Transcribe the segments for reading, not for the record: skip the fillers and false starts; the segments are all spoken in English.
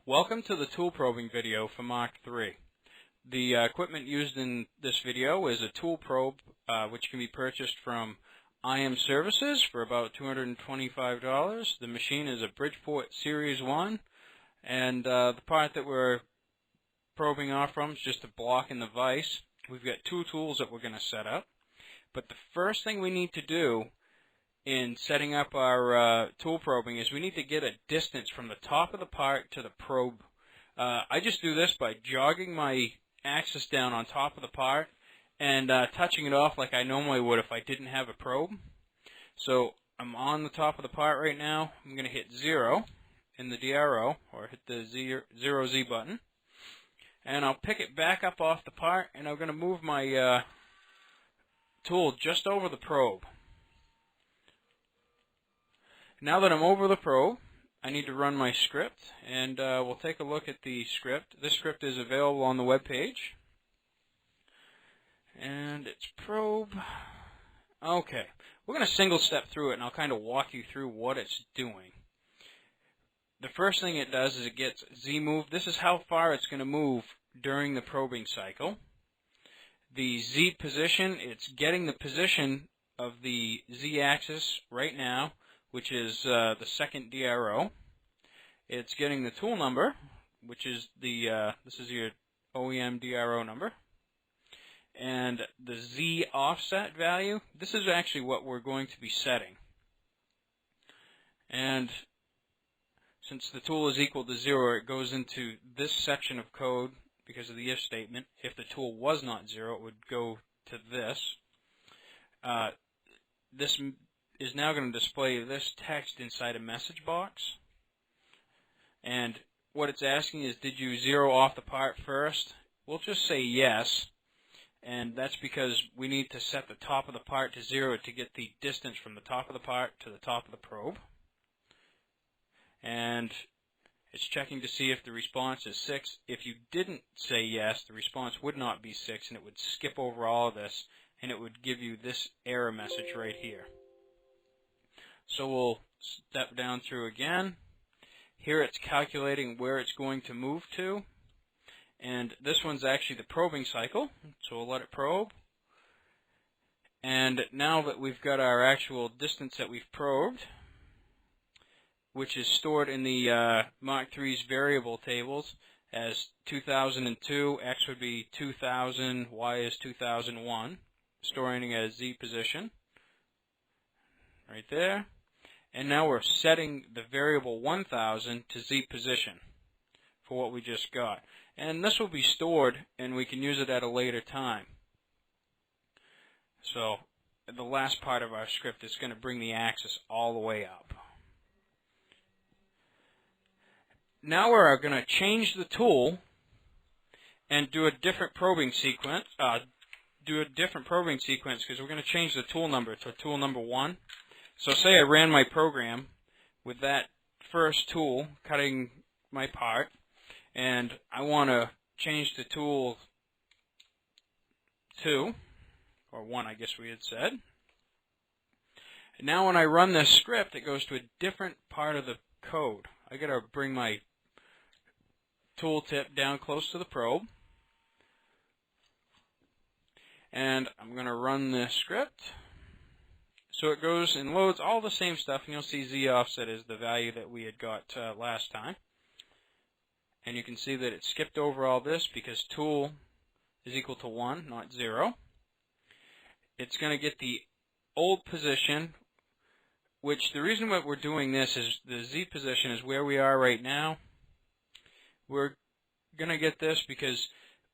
Welcome to the tool probing video for Mach3. The equipment used in this video is a tool probe which can be purchased from IM Services for about $225. The machine is a Bridgeport Series 1, and the part that we're probing off from is just a block in the vise. We've got two tools that we're going to set up, but the first thing we need to do in setting up our tool probing is we need to get a distance from the top of the part to the probe. I just do this by jogging my axis down on top of the part and touching it off like I normally would if I didn't have a probe. So I'm on the top of the part right now. I'm going to hit 0 in the DRO, or hit the 0Z button, and I'll pick it back up off the part, and I'm going to move my tool just over the probe. Now that I'm over the probe, I need to run my script, and we'll take a look at the script. This script is available on the web page, and it's probe. Okay, we're going to single step through it, and I'll kind of walk you through what it's doing. The first thing it does is it gets Z move. This is how far it's going to move during the probing cycle. The Z position, it's getting the position of the Z axis right now, which is the second DRO. It's getting the tool number, which is this is your OEM DRO number. And the Z offset value, this is actually what we're going to be setting. And since the tool is equal to 0, it goes into this section of code because of the if statement. If the tool was not 0, it would go to this. This is now going to display this text inside a message box, and what it's asking is, did you zero off the part first? We'll just say yes, and that's because we need to set the top of the part to 0 to get the distance from the top of the part to the top of the probe. And it's checking to see if the response is 6. If you didn't say yes, the response would not be 6, and it would skip over all of this, and it would give you this error message right here. So we'll step down through again. Here it's calculating where it's going to move to. And this one's actually the probing cycle, so we'll let it probe. And now that we've got our actual distance that we've probed, which is stored in the Mach3's variable tables as 2002, X would be 2000, Y is 2001, storing it as Z position. Right there. And now we're setting the variable 1000 to Z position for what we just got. And this will be stored, and we can use it at a later time. So the last part of our script is going to bring the axis all the way up. Now we're going to change the tool and do a different probing sequence. Because we're going to change the tool number to tool number 1. So say I ran my program with that first tool cutting my part, and I want to change to tool 2, or 1 I guess we had said. And now when I run this script, it goes to a different part of the code. I got to bring my tool tip down close to the probe, and I'm going to run this script. So it goes and loads all the same stuff, and you'll see Z offset is the value that we had got last time. And you can see that it skipped over all this because tool is equal to 1, not 0. It's going to get the old position, which the reason that we're doing this is the Z position is where we are right now. We're going to get this because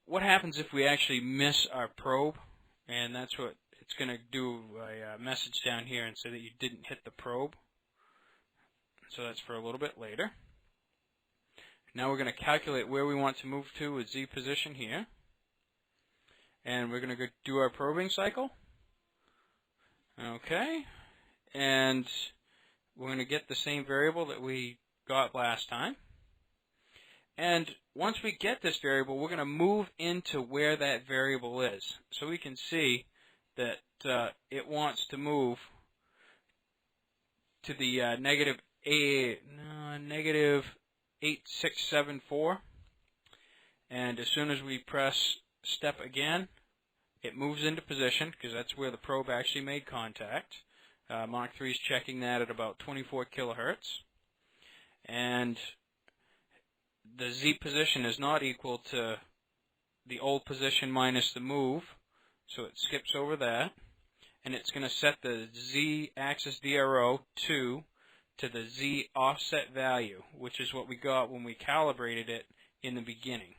what happens if we actually miss our probe? And that's what it's going to do, a message down here and say that you didn't hit the probe. So that's for a little bit later. Now we're going to calculate where we want to move to with Z position here. And we're going to go do our probing cycle. Okay. And we're going to get the same variable that we got last time. And once we get this variable, we're going to move into where that variable is. So we can see that it wants to move to the negative 8674, and as soon as we press step again, it moves into position because that's where the probe actually made contact. Mach 3 is checking that at about 24 kilohertz, and the Z position is not equal to the old position minus the move, so it skips over that, and it's going to set the Z axis DRO to the Z offset value, which is what we got when we calibrated it in the beginning.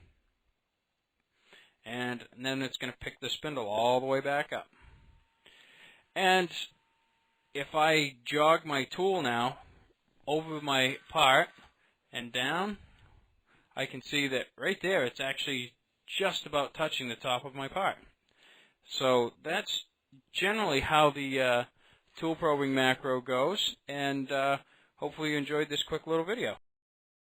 And then it's going to pick the spindle all the way back up. And if I jog my tool now over my part and down, I can see that right there it's actually just about touching the top of my part. So that's generally how the tool probing macro goes, and hopefully you enjoyed this quick little video.